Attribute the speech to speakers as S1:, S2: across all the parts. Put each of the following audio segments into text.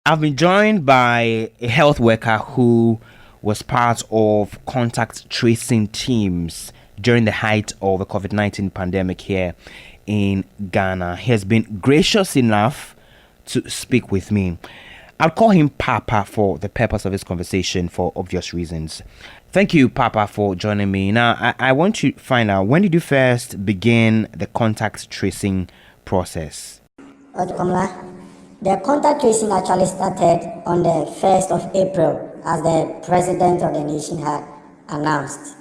S1: I've been joined by a health worker who was part of contact tracing teams during the height of the COVID-19 pandemic here in Ghana. He has been gracious enough to speak with me. I'll call him Papa for the purpose of this conversation for obvious reasons. Thank you, Papa, for joining me. Now, I want to find out, when did you first begin the contact tracing process?
S2: The contact tracing actually started on the 1st of April, as the president of the nation had announced.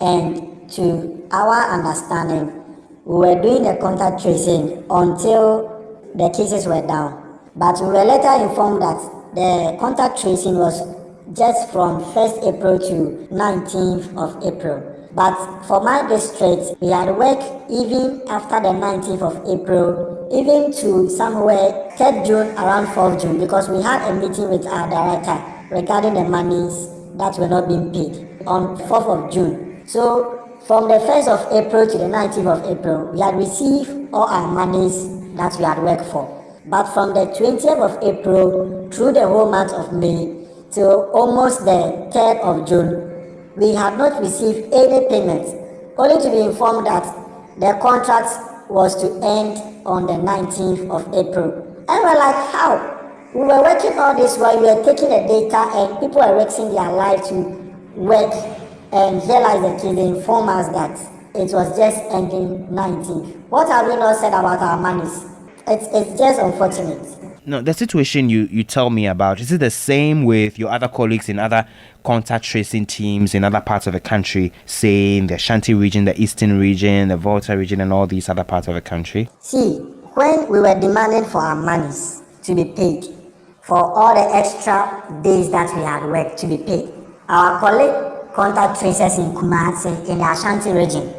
S2: And to our understanding, we were doing the contact tracing until the cases were down. But we were later informed that the contact tracing was just from 1st April to 19th of April. But for my district, we had worked even after the 19th of April, even to somewhere 3rd June, around 4th June, because we had a meeting with our director regarding the monies that were not being paid on 4th of June. So from the 1st of April to the 19th of April, we had received all our monies that we had worked for. But from the 20th of April through the whole month of May till almost the 3rd of June, we had not received any payments, only to be informed that the contract was to end on the 19th of April. And we're like, how? We were working all this while we were taking the data and people were risking their life to work, and realize the case, they inform us that it was just ending 19th. What have we not said about our monies? It's just unfortunate.
S1: No, the situation you tell me about, is it the same with your other colleagues in other contact tracing teams in other parts of the country, say in the Ashanti region, the Eastern region, the Volta region, and all these other parts of the country?
S2: See, when we were demanding for our monies to be paid, for all the extra days that we had worked to be paid, our colleague contact tracers in Kumasi, in the Ashanti region,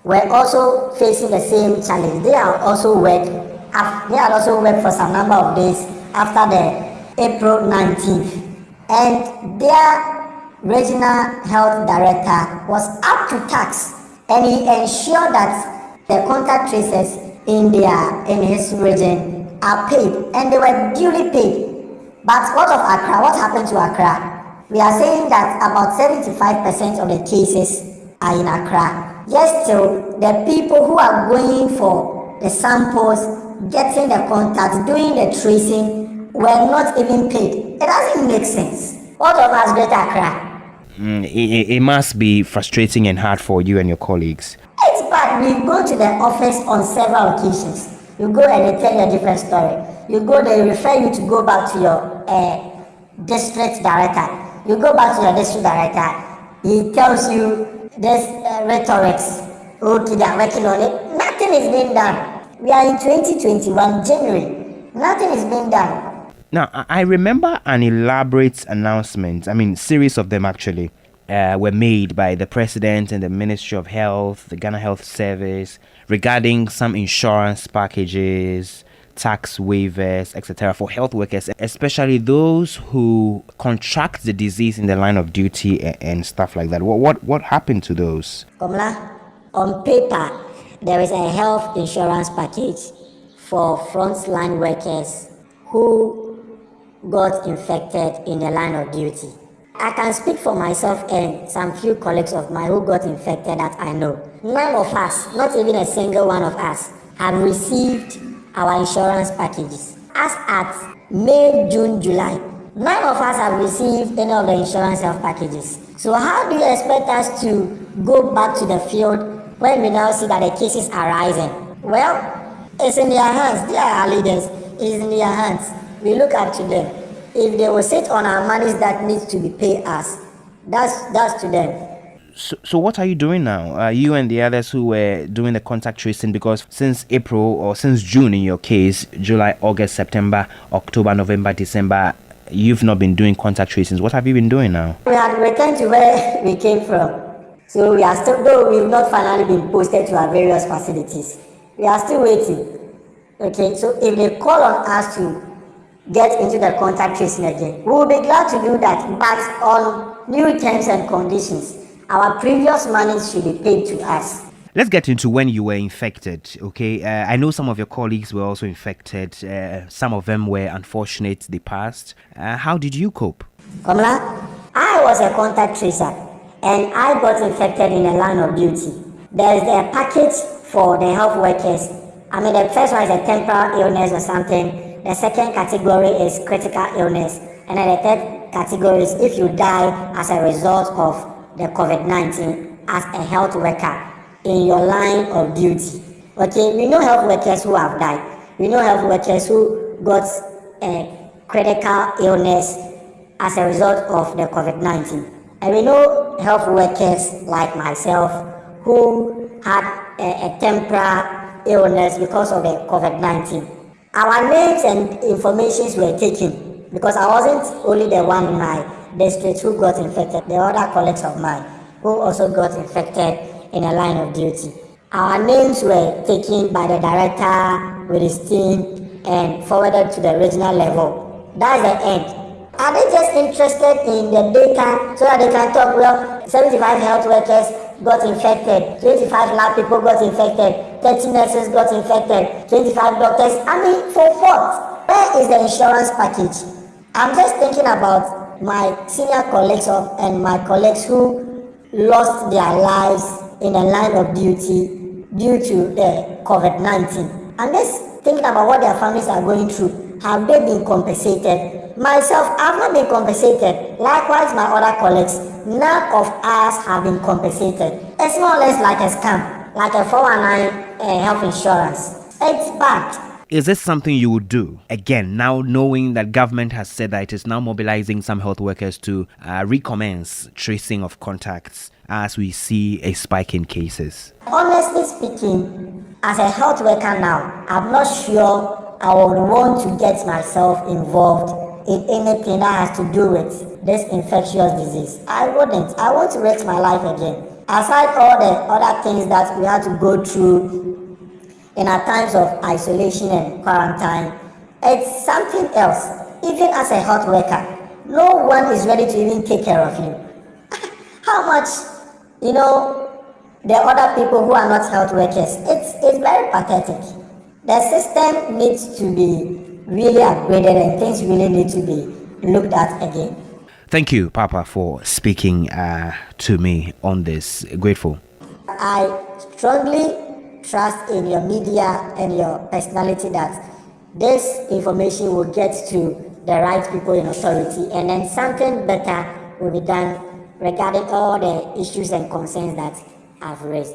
S2: were also facing the same challenge. They had also worked for some number of days after the April 19th. And their regional health director was up to task, and he ensured that the contact tracers in his region are paid, and they were duly paid. But what of Accra? What happened to Accra? We are saying that about 75% of the cases are in Accra. Yet still, the people who are going for the samples, getting the contacts, doing the tracing, were not even paid. It doesn't make sense. What of us, Greater Accra?
S1: It must be frustrating and hard for you and your colleagues.
S2: It's bad. We go to the office on several occasions. You go and they tell you a different story. You go, they refer you to go back to your district director. You go back to your district director. He tells you this rhetorics. Okay, they are working on it. Nothing is being done. We are in 2021, January. Nothing is being done.
S1: Now, I remember an elaborate announcement, series of them actually, were made by the President and the Ministry of Health, the Ghana Health Service, regarding some insurance packages, tax waivers, etc. for health workers, especially those who contract the disease in the line of duty and stuff like that. What happened to those?
S2: Komla, on paper, there is a health insurance package for frontline workers who got infected in the line of duty. I can speak for myself and some few colleagues of mine who got infected that I know. None of us, not even a single one of us, have received our insurance packages. As at May, June, July, none of us have received any of the insurance health packages. So how do you expect us to go back to the field when we now see that the cases are rising? Well, it's in their hands. They are our leaders. It's in their hands. We look up to them. If they will sit on our monies that needs to be paid us, that's to them.
S1: So what are you doing now? You and the others who were doing the contact tracing, because since April, or since June in your case, July, August, September, October, November, December, you've not been doing contact tracings. What have you been doing now?
S2: We have returned to where we came from. So we are still, though we've not finally been posted to our various facilities, we are still waiting. Okay, so if they call on us to get into the contact tracing again, we will be glad to do that, but on new terms and conditions. Our previous money should be paid to us.
S1: Let's get into when you were infected, okay? I know some of your colleagues were also infected. Some of them were unfortunate, they passed. How did you cope?
S2: Komla, I was a contact tracer and I got infected in a line of duty. There is a package for the health workers. I mean, the first one is a temporary illness or something. The second category is critical illness. And then the third category is if you die as a result of the COVID-19 as a health worker in your line of duty. Okay, we know health workers who have died. We know health workers who got a critical illness as a result of the COVID-19. And we know health workers like myself who had a temporary illness because of the COVID-19. Our names and informations were taken because I wasn't only the one in my district who got infected, the other colleagues of mine who also got infected in a line of duty. Our names were taken by the director with his team and forwarded to the regional level. That's the end. Are they just interested in the data so that they can talk, well, 75 health workers got infected, 25 lab people got infected, 30 nurses got infected, 25 doctors? I mean, for what? Where is the insurance package? I'm just thinking about my senior colleagues and my colleagues who lost their lives in a line of duty due to the COVID-19. I'm just thinking about what their families are going through. Have they been compensated? Myself, I've not been compensated. Likewise, my other colleagues, none of us have been compensated. It's more or less like a scam, like a 419 health insurance. It's bad.
S1: Is this something you would do? Again, now knowing that government has said that it is now mobilizing some health workers to recommence tracing of contacts as we see a spike in cases.
S2: Honestly speaking, as a health worker now, I'm not sure I would want to get myself involved in anything that has to do with this infectious disease. I wouldn't. I want to risk my life again. Aside all the other things that we had to go through in our times of isolation and quarantine, it's something else. Even as a health worker, no one is ready to even take care of you. How much, the other people who are not health workers, it's very pathetic. The system needs to be really upgraded and things really need to be looked at again.
S1: Thank you, Papa, for speaking to me on this. Grateful.
S2: I strongly trust in your media and your personality that this information will get to the right people in authority and then something better will be done regarding all the issues and concerns that I've raised.